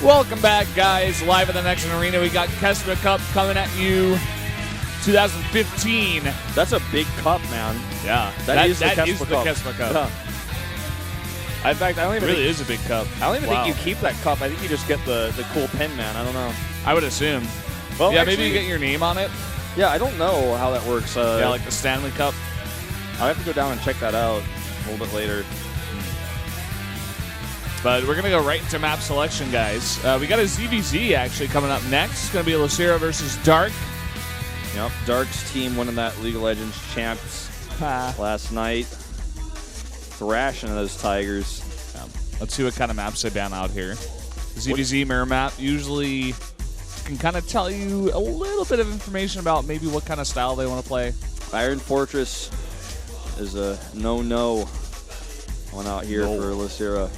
Welcome back, guys. Live at the Next Arena, we got KeSPA Cup coming at you 2015. That's a big cup, man. Yeah, that is the KeSPA Cup. Yeah. In fact, I don't even really is a big cup. I don't even think you keep that cup. I think you just get the cool pin, man. I don't know. I would assume. Well, yeah, actually, maybe you get your name on it. Yeah, I don't know how that works. Yeah, like the Stanley Cup. I'll have to go down and check that out a little bit later. But we're going to go right into map selection, guys. We got a ZVZ actually coming up next. It's going to be Losira versus Dark. Yep, Dark's team winning that League of Legends champs last night. Thrashing those Tigers. Let's see what kind of maps they ban out here. ZVZ mirror map usually can kind of tell you a little bit of information about maybe what kind of style they want to play. Iron Fortress is a no-no one out here for Losira.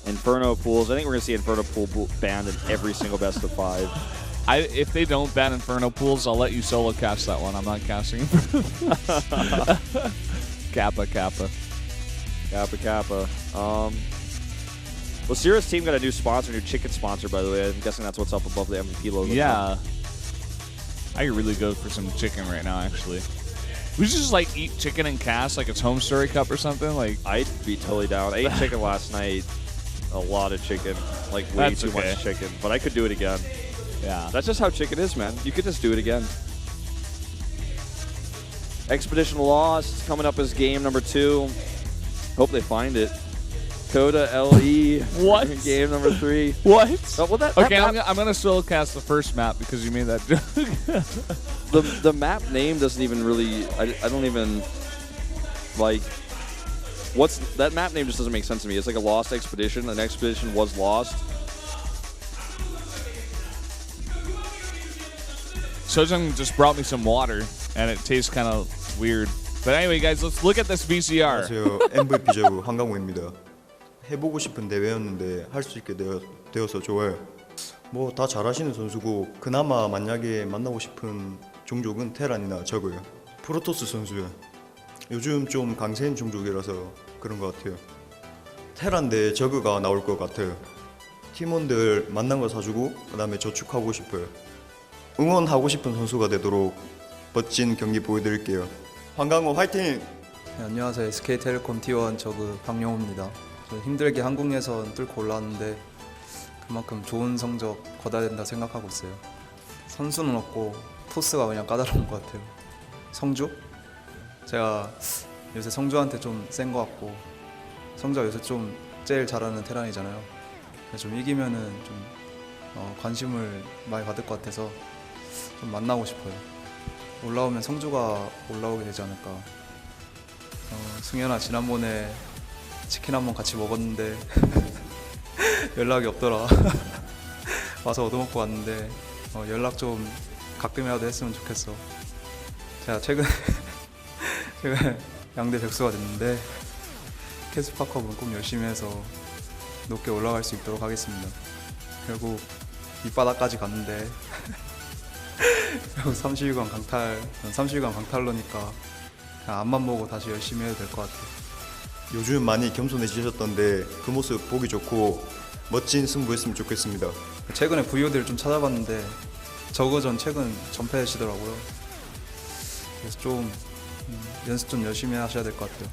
Inferno pools. I think we're going to see Inferno pool banned in every single best of 5. If they don't ban Inferno pools, I'll let you solo cast that one. I'm not casting. Kappa. Losira's team got a new sponsor, new chicken sponsor, by the way. I'm guessing that's what's up above the MVP logo. Yeah. I could really go for some chicken right now, actually. We should just, like, eat chicken and cast like it's Home Story Cup or something. Like, I'd be totally down. I ate chicken last night. A lot of chicken. Like, way too much chicken. But I could do it again. Yeah. That's just how chicken is, man. You could just do it again. Expedition Lost coming up as game number 2. Hope they find it. Coda LE. What? Game number 3. What? Oh, well, okay, I'm gonna solo cast the first map because you made that joke. the map name doesn't even really. I don't even like. What's that map name? Just doesn't make sense to me. It's like a lost expedition. An expedition was lost. Sojung just brought me some water, and it tastes kind of weird. But anyway, guys, let's look at this VCR. 안녕하세요. MVP 제후 한강호입니다. 해보고 싶은 대회였는데 할 수 있게 되어서 좋아요. 뭐 다 잘하시는 선수고 그나마 만약에 만나고 싶은 종족은 테란이나 저그요. 프로토스 선수요. 요즘 좀 강세인 종족이라서 그런 것 같아요. 테란 대 저그가 나올 것 같아요. 팀원들 만난 거 사주고 그다음에 저축하고 싶어요. 응원하고 싶은 선수가 되도록 멋진 경기 보여드릴게요. 한강호 화이팅! 네, 안녕하세요. SK텔레콤 T1 저그 박영호입니다. 힘들게 한국 예선 뚫고 올라왔는데 그만큼 좋은 성적 거둬야 된다 생각하고 있어요. 선수는 없고 토스가 그냥 까다로운 것 같아요. 성주? 제가 요새 성주한테 좀 센 것 같고 성주가 요새 좀 제일 잘하는 테란이잖아요. 좀 이기면은 좀 관심을 많이 받을 것 같아서 좀 만나고 싶어요. 올라오면 성주가 올라오게 되지 않을까. 승현아, 지난번에 치킨 한번 같이 먹었는데 연락이 없더라. 와서 얻어먹고 왔는데 연락 좀 가끔이라도 했으면 좋겠어. 제가 최근에 양대 백수가 됐는데 KeSPA 컵은 꼭 열심히 해서 높게 올라갈 수 있도록 하겠습니다. 결국 밑바닥까지 갔는데 결국 30위권 강탈로니까 그냥 앞만 보고 다시 열심히 해도 될 것 같아요. 요즘 많이 겸손해지셨던데 그 모습 보기 좋고 멋진 승부했으면 좋겠습니다. 최근에 VOD를 좀 찾아봤는데 저그전 최근 전패하시더라고요. 그래서 좀 연습 좀 열심히 하셔야 될 것 같아요.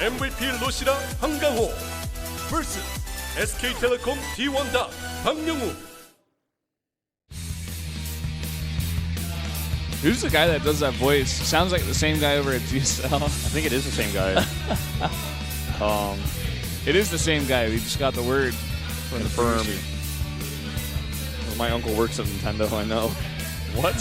MVP 로시라 한강호 vs SK텔레콤 T1 다 박영우. Who's the guy that does that voice? Sounds like the same guy over at GSL. I think it is the same guy. It is the same guy. We just got the word from the firm. My uncle works at Nintendo, I know. What?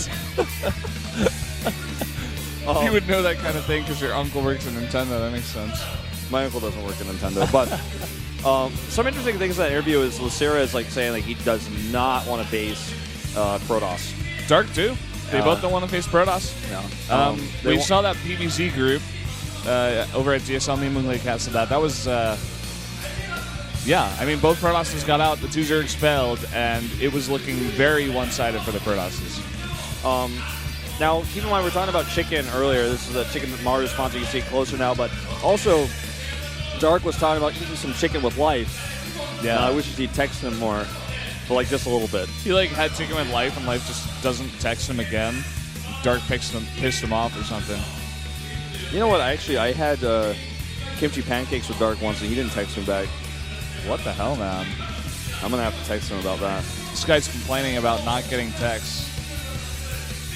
You would know that kind of thing because your uncle works at Nintendo. That makes sense. My uncle doesn't work at Nintendo, but some interesting things in that interview is Losira is like saying like he does not want to base Protoss. Dark too. They both don't want to face Protoss. No. We saw that PVZ group over at GSL. Me and Moonglake casted that. That was, yeah. I mean, both Protosses got out. The twos are expelled, and it was looking very one-sided for the Protosses. Now, keep in mind, we were talking about chicken earlier. This is a chicken Mario sponsor. You can see it closer now. But also, Dark was talking about eating some chicken with life. Yeah. I wish he'd text him more, but like just a little bit. He like had chicken with life, and life just doesn't text him again. Dark pissed him off or something. You know what? I had kimchi pancakes with Dark once, and he didn't text me back. What the hell, man? I'm gonna have to text him about that. This guy's complaining about not getting texts.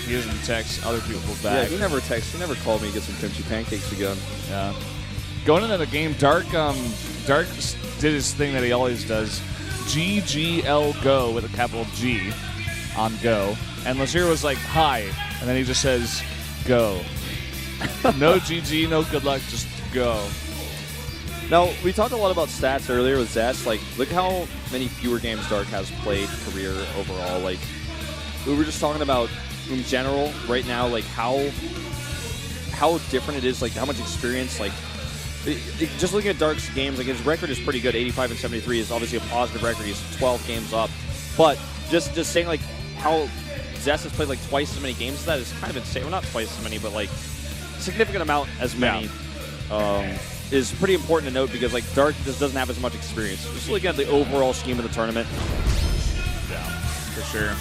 He doesn't text other people Yeah, back. he never texted. He never called me to get some kimchi pancakes again. Yeah. Going into the game, Dark did his thing that he always does. GGL go with a capital G on go. And Losira was like, hi. And then he just says, go. No GG, no good luck, just go. Now, we talked a lot about stats earlier with Zest. Like, look how many fewer games Dark has played career overall. Like, we were just talking about, in general, right now, like, how different it is, like, how much experience, like, just looking at Dark's games, like, his record is pretty good. 85 and 73 is obviously a positive record. He's 12 games up. But just saying, like, how Zest has played, like, twice as many games as that is kind of insane. Well, not twice as many, but, like, significant amount as many. Yeah. Is pretty important to note because like Dark just doesn't have as much experience. Just looking at the overall scheme of the tournament. Yeah, for sure.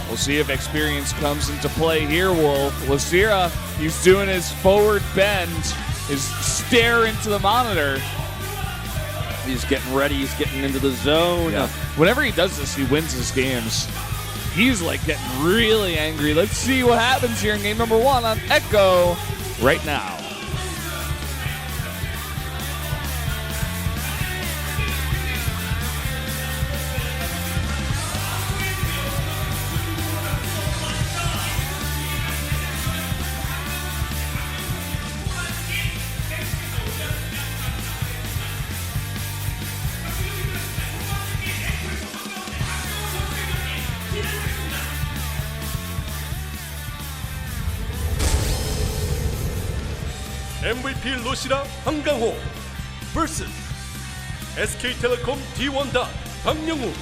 We'll see if experience comes into play here, Wolf. Losira, he's doing his forward bend, his stare into the monitor. He's getting ready. He's getting into the zone. Yeah. Whenever he does this, he wins his games. He's like getting really angry. Let's see what happens here in game number 1 on Echo right now. MVP 로시라 황강호 vs SK텔레콤 T1 박명우.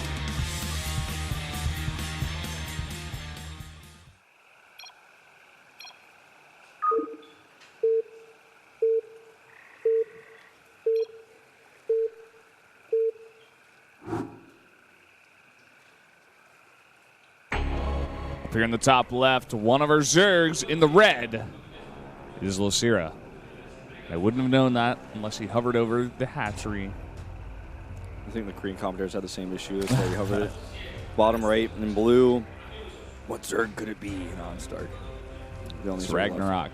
Up here in the top left, one of our Zergs in the red is Losira. I wouldn't have known that unless he hovered over the hatchery. I think the Korean commentators had the same issue. That's why he hovered it. Bottom right in blue. What Zerg could it be? No, it's Dark. It's Ragnarok.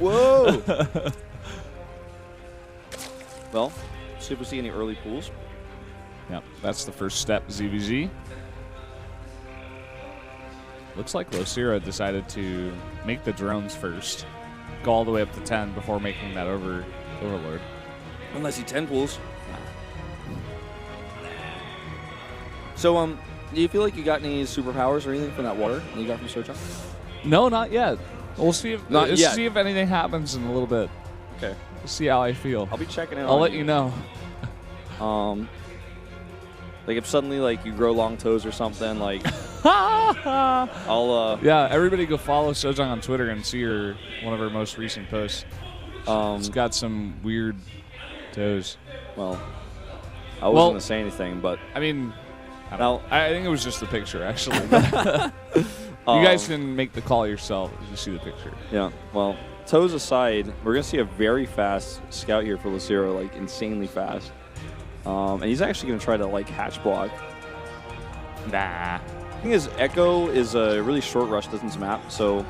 Whoa! Well, see if we see any early pools. Yep, that's the first step, ZVZ. Looks like Losira decided to make the drones first. Go all the way up to 10 before making that overlord. Unless he 10 pools. So, do you feel like you got any superpowers or anything from that water that you got from Sochong? No, not yet. We'll see if see if anything happens in a little bit. Okay. We'll see how I feel. I'll be checking in. I'll let you know. Like if suddenly like you grow long toes or something, like I'll Yeah, everybody go follow Sojong on Twitter and see one of her most recent posts. It's got some weird toes. Well, I wasn't gonna say anything, but I mean, I think it was just the picture actually. You guys can make the call yourself as you see the picture. Yeah. Well, toes aside, we're gonna see a very fast scout here for Losira, like insanely fast. And he's actually going to try to, like, hatch block. Nah. The thing is, Echo is a really short rush distance map, so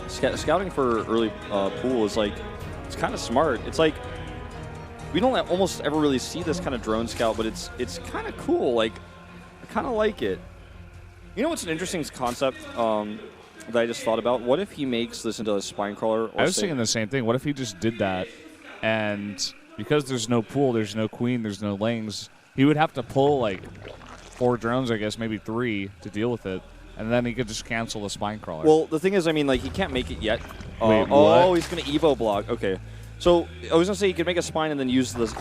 scouting for early pool is, like, it's kind of smart. It's like, we don't almost ever really see this kind of drone scout, but it's kind of cool. Like, I kind of like it. You know what's an interesting concept that I just thought about? What if he makes this into a spine crawler? I was thinking the same thing. What if he just did that and... Because there's no pool, there's no queen, there's no lanes, he would have to pull like 4 drones, I guess, maybe 3 to deal with it. And then he could just cancel the spine crawler. Well, the thing is, I mean, like, he can't make it yet. Wait, oh, he's going to Evo block. Okay. So I was going to say he could make a spine and then use this,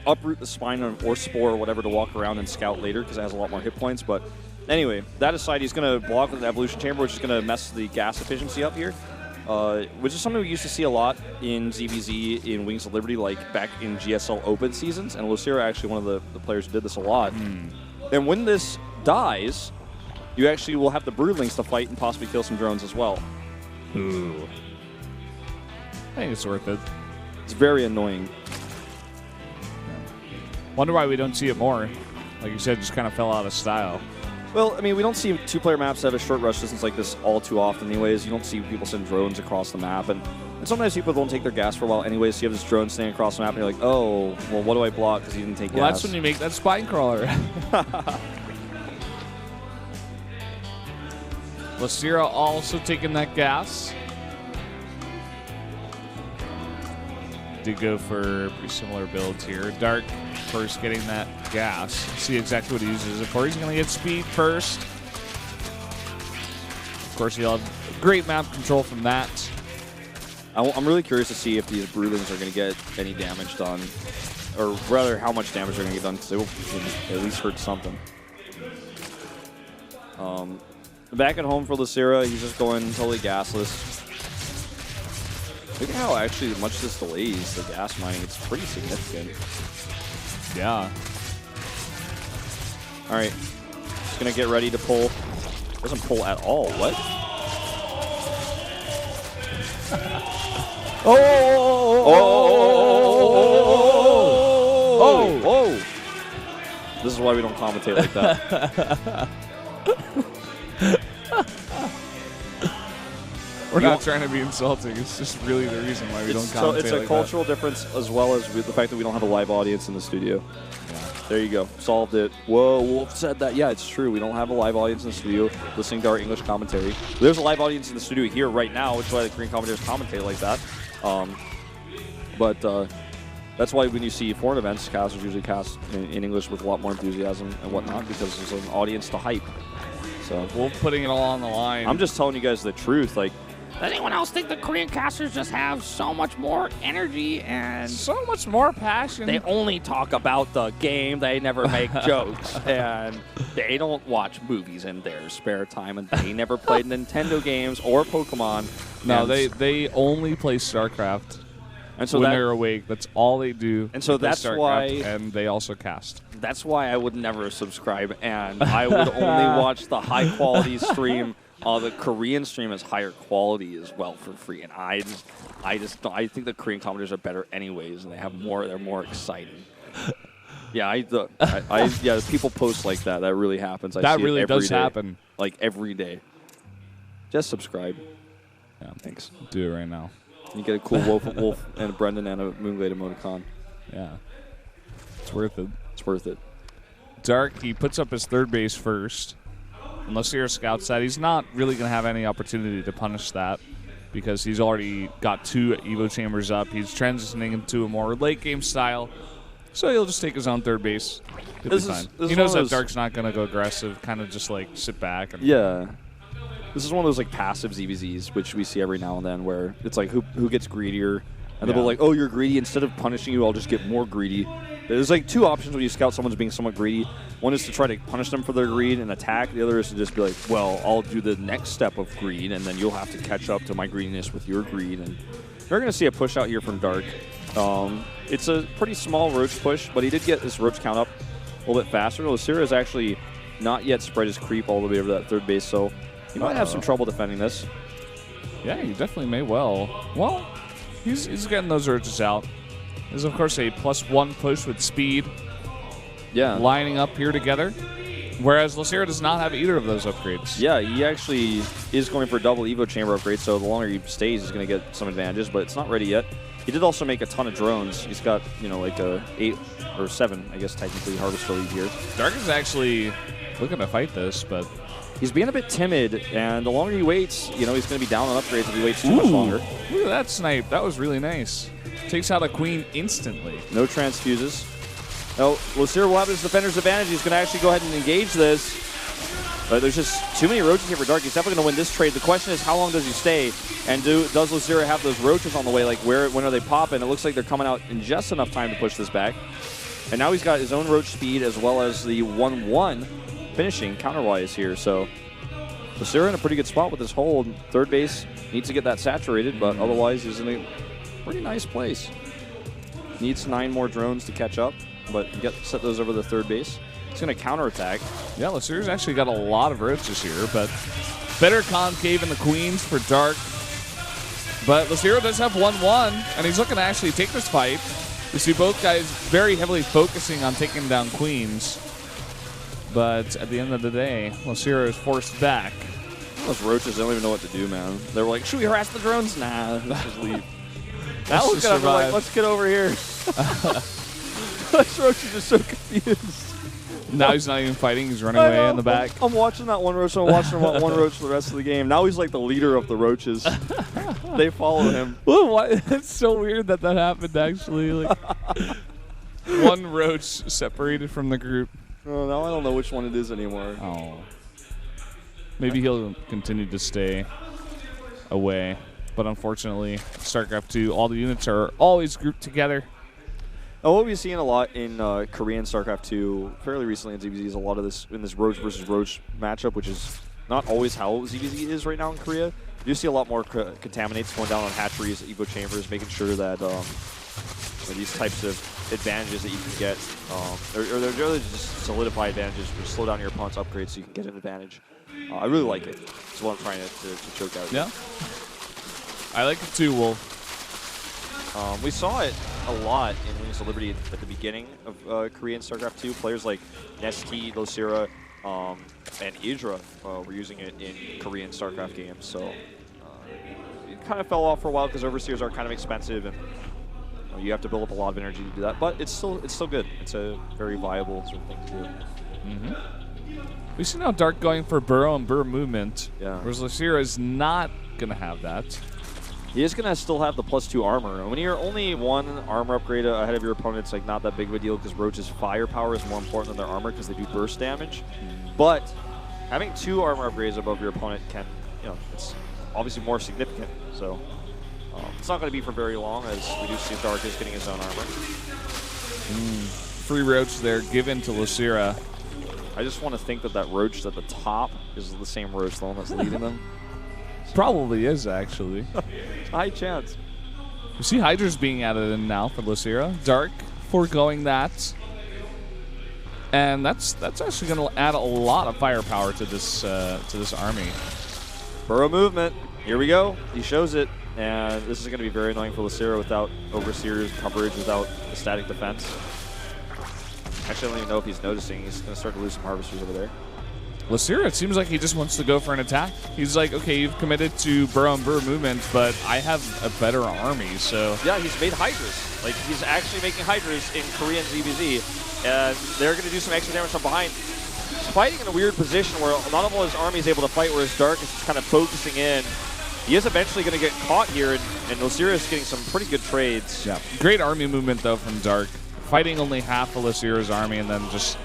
uproot the spine or spore or whatever to walk around and scout later because it has a lot more hit points. But anyway, that aside, he's going to block with the evolution chamber, which is going to mess the gas efficiency up here. which is something we used to see a lot in ZVZ in Wings of Liberty, like back in GSL Open seasons. And Losira actually one of the players who did this a lot. And when this dies, you actually will have the Broodlings to fight and possibly kill some drones as well. Ooh. I think it's worth it. It's very annoying. Wonder why we don't see it more. Like you said, just kind of fell out of style. Well, I mean, we don't see two-player maps that have a short rush distance like this all too often anyways. You don't see people send drones across the map. And sometimes people don't take their gas for a while anyways. So you have this drone standing across the map and you're like, oh, well, what do I block because he didn't take gas? Well, that's when you make that spine crawler. Losira also taking that gas. Did go for pretty similar builds here. Dark first getting that gas. See exactly what he uses it for. He's going to get speed first. Of course, he'll have great map control from that. I'm really curious to see if these Broodlings are going to get any damage done. Or rather, how much damage they're going to get done, because they will at least hurt something. Back at home for Losira, he's just going totally gasless. Look at how actually much this delays the gas mining. It's pretty significant. Yeah. All right. Just going to get ready to pull. Doesn't pull at all. What? Oh! This is why we don't commentate like that. We're not trying to be insulting. It's just really the reason why we don't commentate. So it's a like cultural difference as well as the fact that we don't have a live audience in the studio. Yeah. There you go. Solved it. Whoa, Wolf said that. Yeah, it's true. We don't have a live audience in the studio listening to our English commentary. There's a live audience in the studio here right now, which is why the Korean commentators commentate like that. But that's why when you see foreign events, casters usually cast in English with a lot more enthusiasm and whatnot because there's an audience to hype. So Wolf putting it all on the line. I'm just telling you guys the truth. Like, does anyone else think the Korean casters just have so much more energy and so much more passion? they only talk about the game, they never make jokes, and they don't watch movies in their spare time, and they never played Nintendo games or Pokemon. No, they only play Starcraft. And so when they're awake, that's all they do. And so that's Starcraft, why, and they also cast. That's why I would never subscribe, and I would only watch the high quality stream. The Korean stream is higher quality as well for free, and I think the Korean commentators are better anyways, and they're more exciting. Yeah, yeah, people post like that. That really happens. That really does happen. Like every day. Just subscribe. Yeah, thanks. Do it right now. You get a cool Wolf and a Brendan and a Moonglade emoticon. Yeah, it's worth it. It's worth it. Dark, he puts up his third base first. Unless you're a scouts that, he's not really going to have any opportunity to punish that because he's already got 2 Evo chambers up. He's transitioning into a more late game style, so he'll just take his own third base. He'll be fine. He knows that Dark's not going to go aggressive, kind of just like sit back. And yeah. This is one of those like passive ZVZs, which we see every now and then, where it's like who gets greedier, and they'll be like, oh, you're greedy. Instead of punishing you, I'll just get more greedy. There's like 2 options when you scout someone's being somewhat greedy. One is to try to punish them for their greed and attack. The other is to just be like, well, I'll do the next step of greed, and then you'll have to catch up to my greediness with your greed. And we're going to see a push out here from Dark. It's a pretty small Roach push, but he did get this Roach count up a little bit faster. Losira has actually not yet spread his creep all the way over that third base, so he might have some trouble defending this. Yeah, he definitely may well. Well, he's getting those Roaches out. There's, of course, a +1 push with speed. Yeah. Lining up here together. Whereas Losira does not have either of those upgrades. Yeah, he actually is going for a double Evo chamber upgrade, so the longer he stays, he's going to get some advantages, but it's not ready yet. He did also make a ton of drones. He's got, like a 8 or 7, I guess, technically, harvester lead here. Dark is actually looking to fight this, but he's being a bit timid, and the longer he waits, he's going to be down on upgrades if he waits too much longer. Look at that snipe. That was really nice. Takes out a queen instantly. No transfuses. No, Losira will have his defender's advantage. He's going to actually go ahead and engage this. But there's just too many Roaches here for Dark. He's definitely going to win this trade. The question is, how long does he stay? And does Losira have those Roaches on the way? Like, when are they popping? It looks like they're coming out in just enough time to push this back. And now he's got his own Roach speed as well as the 1-1 finishing counterwise here. So Losira in a pretty good spot with his hold. Third base needs to get that saturated, but otherwise he's in a pretty nice place. Needs 9 more drones to catch up, but set those over the third base. He's going to counterattack. Yeah, Losira's actually got a lot of roaches here, but better concave in the queens for Dark. But Losira does have 1-1, and he's looking to actually take this fight. We see both guys very heavily focusing on taking down queens. But at the end of the day, Losira is forced back. Those roaches, they don't even know what to do, man. They were like, should we harass the drones? Nah, let's just leave. Now look at them, like, let's get over here. Those roaches are so confused. Now he's not even fighting. He's running away in the back. I'm watching that one roach. I'm watching one roach the rest of the game. Now he's like the leader of the roaches. They follow him. Well, why? It's so weird that happened, actually. Like, one roach separated from the group. Oh, now I don't know which one it is anymore. Oh. Maybe he'll continue to stay away. But unfortunately, StarCraft 2, all the units are always grouped together. And what we've seen a lot in Korean StarCraft 2, fairly recently in ZBZ, is a lot of this in this Roach versus Roach matchup, which is not always how ZBZ is right now in Korea. You see a lot more contaminates going down on hatcheries, Evo chambers, making sure that these types of advantages that you can get, or they're really just solidify advantages, or slow down your opponent's upgrades so you can get an advantage. I really like it. That's what I'm trying to choke out. Yeah. I like it too, Wolf. We saw it a lot in Wings of Liberty at the beginning of Korean StarCraft 2. Players like Nesty, Losira, and Idra were using it in Korean StarCraft games. So it kind of fell off for a while because Overseers are kind of expensive, and you have to build up a lot of energy to do that. But it's still good. It's a very viable sort of thing to do. We see now Dark going for burrow and burrow movement. Yeah. Whereas Losira is not going to have that. He is going to still have the +2 armor. And when you're only one armor upgrade ahead of your opponent, it's like not that big of a deal because Roach's firepower is more important than their armor because they do burst damage. But having 2 armor upgrades above your opponent can, it's obviously more significant. So it's not going to be for very long as we do see Dark is getting his own armor. Free Roach there given to Losira. I just want to think that Roach at the top is the same Roach, the one that's leading them. Probably is, actually. High chance. You see Hydra's being added in now for Losira. Dark foregoing that. And that's actually going to add a lot of firepower to this army. Burrow movement. Here we go. He shows it. And this is going to be very annoying for Losira without Overseer's coverage, without the static defense. Actually, I don't even know if he's noticing. He's going to start to lose some harvesters over there. Losira, it seems like he just wants to go for an attack. He's like, okay, you've committed to burrow and burrow movement, but I have a better army, so... Yeah, he's made Hydras. Like, he's actually making Hydras in Korean ZBZ, and they're going to do some extra damage from behind. He's fighting in a weird position where not all his army is able to fight, whereas Dark is just kind of focusing in. He is eventually going to get caught here, and Losira is getting some pretty good trades. Yeah, great army movement, though, from Dark. Fighting only half of Losira's army, and then just...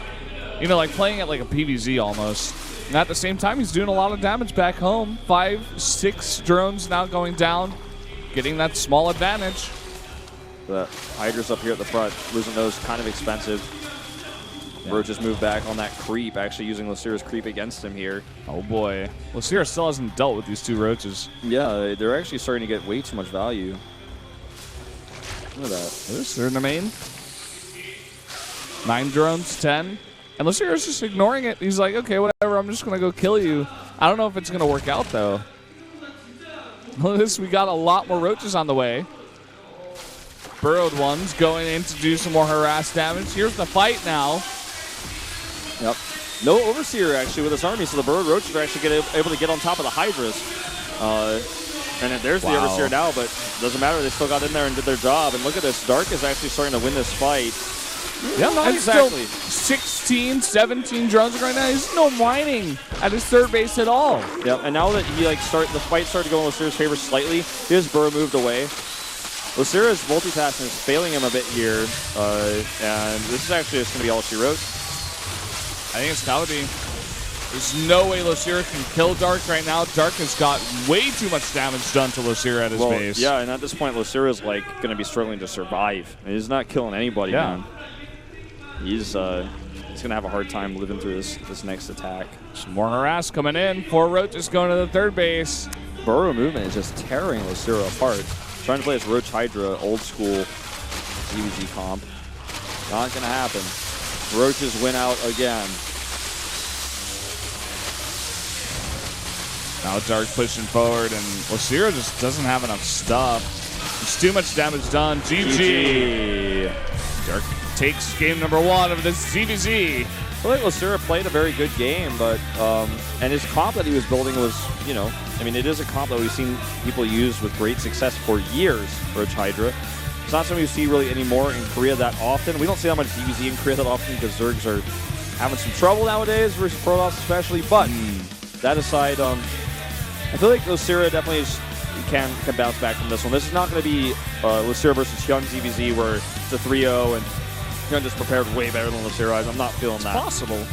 like playing it like a PvZ almost. And at the same time, he's doing a lot of damage back home. 5, 6 drones now going down, getting that small advantage. The Hydra's up here at the front, losing those kind of expensive. Yeah. Roach moved back on that creep, actually using Losira's creep against him here. Oh boy. Losira still hasn't dealt with these 2 roaches. Yeah, they're actually starting to get way too much value. Look at that. They're in the main. 9 drones, 10. And Losira's just ignoring it. He's like, okay, whatever, I'm just going to go kill you. I don't know if it's going to work out, though. Look at this, we got a lot more roaches on the way. Burrowed ones going in to do some more harass damage. Here's the fight now. Yep. No Overseer, actually, with his army, so the burrowed roaches are actually able to get on top of the Hydras. And then there's the Overseer now, but doesn't matter. They still got in there and did their job. And look at this. Dark is actually starting to win this fight. Yeah, not exactly. Still 16, 17 drones right now. He's no mining at his third base at all. Yeah, and now that he the fight started to go in Losira's favor slightly, his burrow moved away. Losira's multitasking is failing him a bit here, and this is actually just going to be all she wrote. I think it's got to be. There's no way Losira can kill Dark right now. Dark has got way too much damage done to Losira at his base. Yeah, and at this point, Losira is going to be struggling to survive. He's not killing anybody, man. He's he's gonna have a hard time living through this next attack. Some more harass coming in. 4 Roaches going to the third base. Burrow movement is just tearing Losira apart. Trying to play this Roach Hydra old school ZVZ comp. Not gonna happen. Roaches win out again. Now Dark pushing forward, and Losira just doesn't have enough stuff. There's too much damage done. GG. Dark takes game number 1 of this ZVZ. I feel like Losira played a very good game, but and his comp that he was building was, you know, I mean, it is a comp that we've seen people use with great success for years. Roach Hydra. It's not something you see really anymore in Korea that often. We don't see that much ZVZ in Korea that often because Zergs are having some trouble nowadays versus Protoss especially. But that aside, I feel like Losira definitely can bounce back from this one. This is not going to be Losira versus Hyun ZVZ where it's a 3-0 and Hyun just prepared way better than Losira. I'm not feeling that. Possible.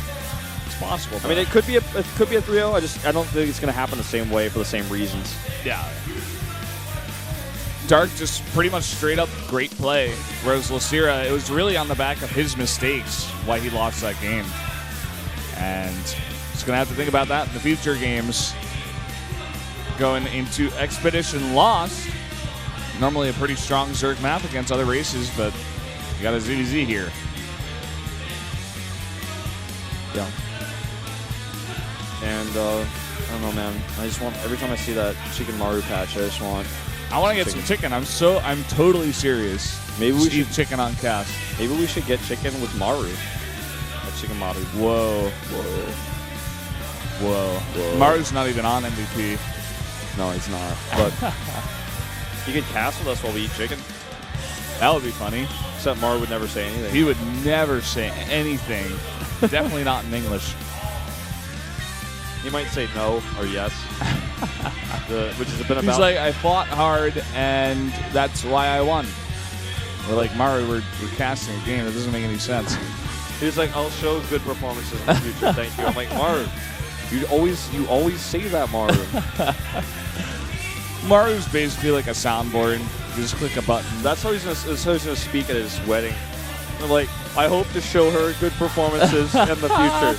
It's possible. I mean, it could be a 3-0. I don't think it's going to happen the same way for the same reasons. Yeah. Dark just pretty much straight up great play, whereas Losira, it was really on the back of his mistakes why he lost that game. And he's going to have to think about that in the future games. Going into Expedition Lost. Normally a pretty strong Zerg map against other races, but you got a ZVZ here. Yeah. And I don't know, man. I just want, every time I see that Chicken Maru patch, I want to get some chicken. I'm totally serious. Maybe we should should eat chicken on cast. Maybe we should get chicken with Maru. Chicken Maru. Whoa. Maru's not even on MVP. No, he's not. But he could cast with us while we eat chicken. That would be funny. Except Maru would never say anything. He would never say anything. Definitely not in English. He might say no or yes. Which has been about. He's like, I fought hard, and that's why I won. We're like, Maru, we're casting a game. That doesn't make any sense. He's like, I'll show good performances in the future. Thank you. I'm like, Maru, you always say that, Maru. Maru's basically like a soundboard. You just click a button. That's how he's gonna speak at his wedding. I'm like, I hope to show her good performances in the future.